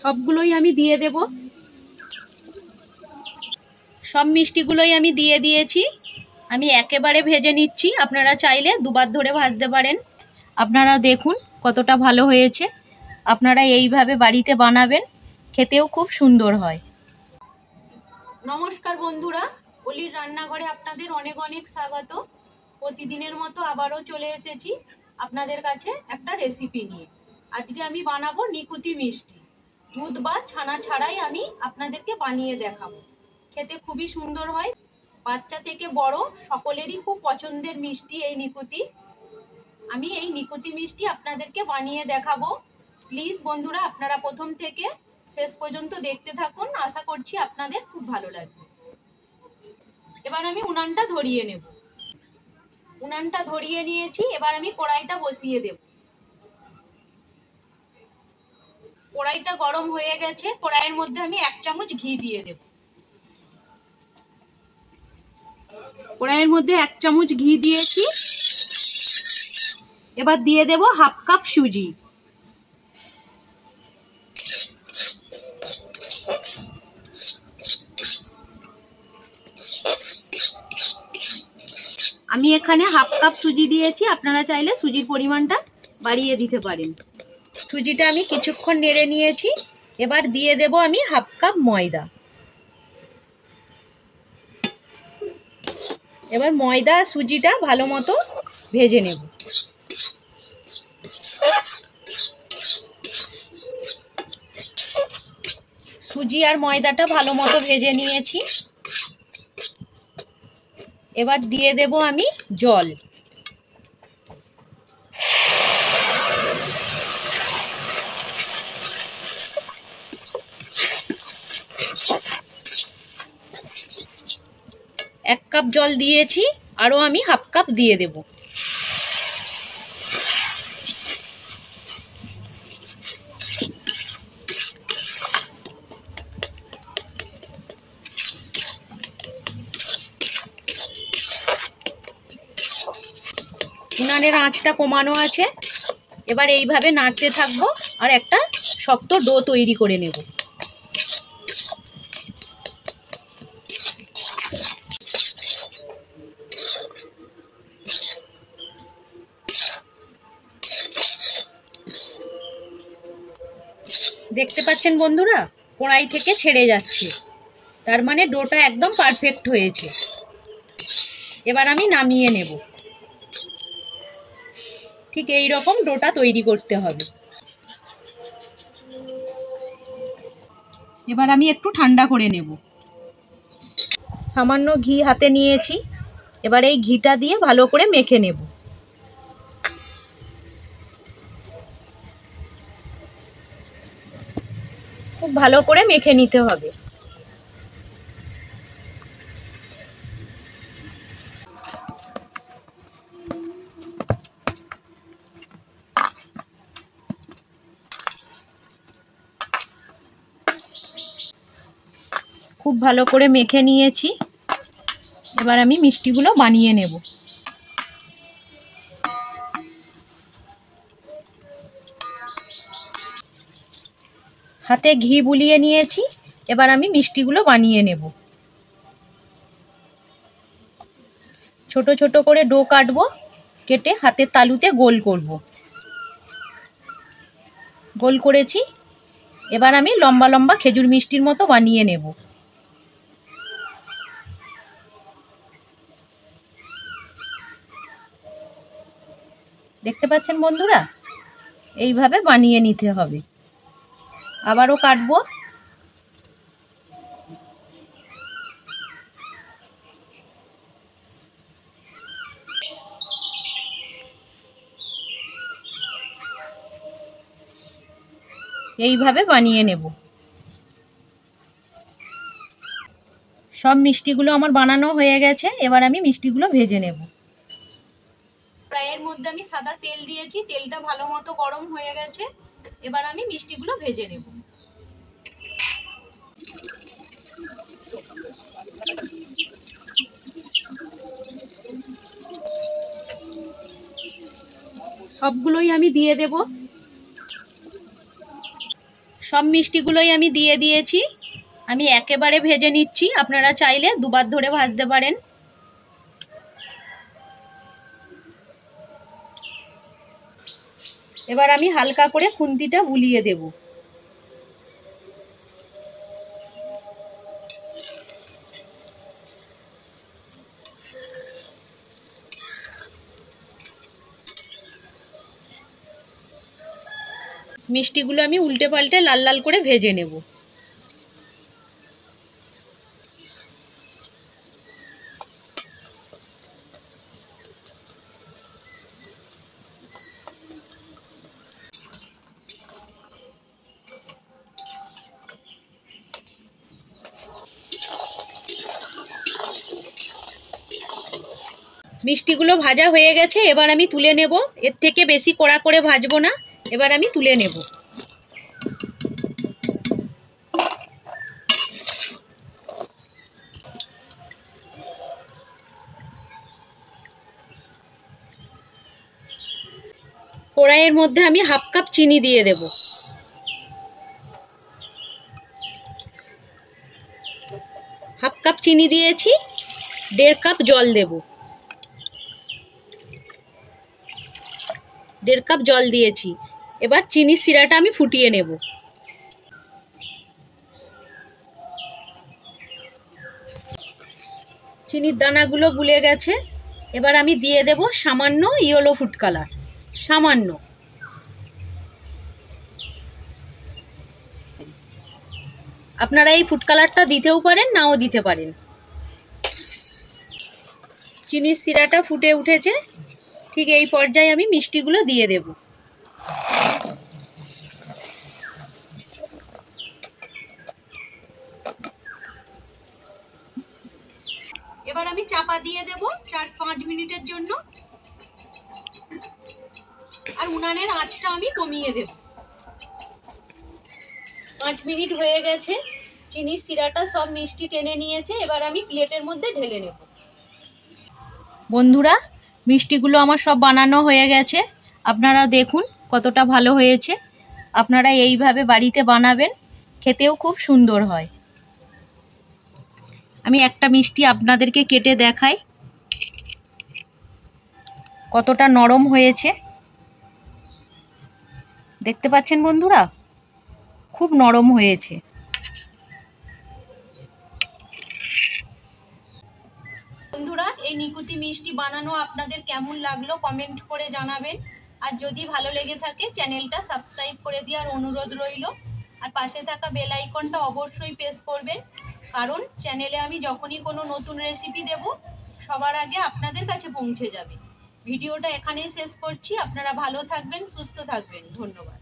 সবগুলোই আমি দিয়ে দেব। সব মিষ্টিগুলোই আমি দিয়ে দিয়েছি। আমি একেবারে ভেজে নিচ্ছি, আপনারা চাইলে দুবার ধরে ভাজতে পারেন। আপনারা দেখুন কতটা ভালো হয়েছে। আপনারা এইভাবে বাড়িতে বানাবেন, খেতেও খুব সুন্দর হয়। নমস্কার বন্ধুরা, অলির রান্নাঘরে আপনাদের অনেক অনেক স্বাগত। প্রতিদিনের মতো আবারও চলে এসেছি আপনাদের কাছে একটা রেসিপি নিয়ে। আজকে আমি বানাবো নিকুতি মিষ্টি। দুধ বা ছানা ছাড়াই আমি আপনাদেরকে বানিয়ে দেখাবো। খেতে খুবই সুন্দর হয়, বাচ্চা থেকে বড় সকলেরই খুব পছন্দের মিষ্টি এই নিকুতি। আমি এই নিকুতি মিষ্টি আপনাদেরকে বানিয়ে দেখাবো। প্লিজ বন্ধুরা, আপনারা প্রথম থেকে শেষ পর্যন্ত দেখতে থাকুন, আশা করছি আপনাদের খুব ভালো লাগবে। এবার আমি উনানটা ধরিয়ে নেব। উনানটা ধরিয়ে নিয়েছি, এবার আমি কড়াইটা বসিয়ে দেব। কড়াইটা গরম হয়ে গেছে, কড়াইয়ের মধ্যে আমি 1 চামচ ঘি দিয়ে দেব। কড়াইয়ের মধ্যে 1 চামচ ঘি দিয়েছি। এবার দিয়ে দেব 1/2 কাপ সুজি। আমি এখানে 1/2 কাপ সুজি দিয়েছি, আপনারা চাইলে সুজির পরিমাণটা বাড়িয়ে দিতে পারেন। সুজিটা আমি কিছুক্ষণ নেড়ে নিয়েছি। এবার দিয়ে দেব আমি 1/2 কাপ ময়দা। এবার ময়দা সুজিটা ভালো মতো ভেজে নেব। সুজি আর ময়দাটা ভালো মতো ভেজে নিয়েছি। এবার দিয়ে দেব আমি জল। এক কাপ জল দিয়েছি, আরও আমি 1/2 কাপ দিয়ে দেব। উনানের আঁচটা কমানো আছে। এবার এইভাবে নাড়তে থাকবো আর একটা শক্ত ডো তৈরি করে নেব। দেখতে পাচ্ছেন বন্ধুরা, কড়াই থেকে ছেড়ে যাচ্ছে, তার মানে ডোটা একদম পারফেক্ট হয়েছে। এবার আমি নামিয়ে নেব। ঠিক এই রকম ডোটা তৈরি করতে হবে। এবার আমি একটু ঠান্ডা করে নেব। সামান্য ঘি হাতে নিয়েছি, এবার এই ঘিটা দিয়ে ভালো করে মেখে নেব। খুব ভালো করে মেখে নিতে হবে। খুব ভালো করে মেখে নিয়েছি। এবার আমি মিষ্টিগুলো বানিয়ে নেব। হাতে ঘি বুলিয়ে নিয়েছি, এবার আমি মিষ্টিগুলো বানিয়ে নেব। ছোট ছোট করে ডো কাটবো, কেটে হাতের তালুতে গোল করব। গোল করেছি। এবার আমি লম্বা লম্বা খেজুর মিষ্টির মতো বানিয়ে নেব। দেখতে পাচ্ছেন বন্ধুরা, এইভাবে বানিয়ে নিতে হবে। আবারও কাটবো। এইভাবে বানিয়ে নেব। সব মিষ্টিগুলো আমার বানানো হয়ে গেছে। এবার আমি মিষ্টিগুলো ভেজে নেব। কড়াইয়ের মধ্যে আমি সাদা তেল দিয়েছি, তেলটা ভালো মতো গরম হয়ে গেছে। এবার আমি মিষ্টিগুলো ভেজে নেব। সবগুলোই আমি দিয়ে দেব। সব মিষ্টিগুলোই আমি দিয়ে দিয়েছি। আমি একেবারে ভেজে নিচ্ছি, আপনারা চাইলে দুবার ধরে ভাজতে পারেন। এবার আমি হালকা করে খুন্তিটা বুলিয়ে দেব। মিষ্টিগুলো আমি উল্টে পাল্টে লাল লাল করে ভেজে নেব। মিষ্টিগুলো ভাজা হয়ে গেছে, এবার আমি তুলে নেব। এর থেকে বেশি কড়া করে ভাজবো না, এবার আমি তুলে নেব। কড়াইয়ের মধ্যে আমি হাফ কাপ চিনি দিয়ে দেব। হাফ কাপ চিনি দিয়েছি, 1.5 কাপ জল দেব। 1.5 কাপ জল দিয়েছি। এবার চিনির শিরাটা আমি ফুটিয়ে নেব। চিনির দানাগুলো গুলে গেছে, এবার আমি দিয়ে দেব সামান্য ইয়েলো ফুড কালার, সামান্য। আপনারা এই ফুড কালারটা দিতেও পারেন, নাও দিতে পারেন। চিনির শিরাটা ফুটে উঠেছে, ঠিক এই পর্যায়ে আমি মিষ্টিগুলো দিয়ে দেব। এবার আমি চাপা দিয়ে দেব 4-5 মিনিটের জন্য, আর উনানের আঁচটা আমি কমিয়ে দেব। 5 মিনিট হয়ে গেছে, চিনির শিরাটা সব মিষ্টি টেনে নিয়েছে। এবার আমি প্লেটের মধ্যে ঢেলে নেব। বন্ধুরা, মিষ্টিগুলো আমার সব বানানো হয়ে গেছে। আপনারা দেখুন কতটা ভালো হয়েছে। আপনারা এইভাবে বাড়িতে বানাবেন, খেতেও খুব সুন্দর হয়। আমি একটা মিষ্টি আপনাদেরকে কেটে দেখাই কতটা নরম হয়েছে। দেখতে পাচ্ছেন বন্ধুরা, খুব নরম হয়েছে। বন্ধুরা, এই নিকুতি মিষ্টি বানানো আপনাদের কেমন লাগলো কমেন্ট করে জানাবেন। আর যদি ভালো লেগে থাকে চ্যানেলটা সাবস্ক্রাইব করে দেওয়ার অনুরোধ রইল। আর পাশে থাকা বেল আইকনটা অবশ্যই প্রেস করবেন, কারণ চ্যানেলে আমি যখনই কোনো নতুন রেসিপি দেব সবার আগে আপনাদের কাছে পৌঁছে যাবে। ভিডিওটা এখানেই শেষ করছি। আপনারা ভালো থাকবেন, সুস্থ থাকবেন। ধন্যবাদ।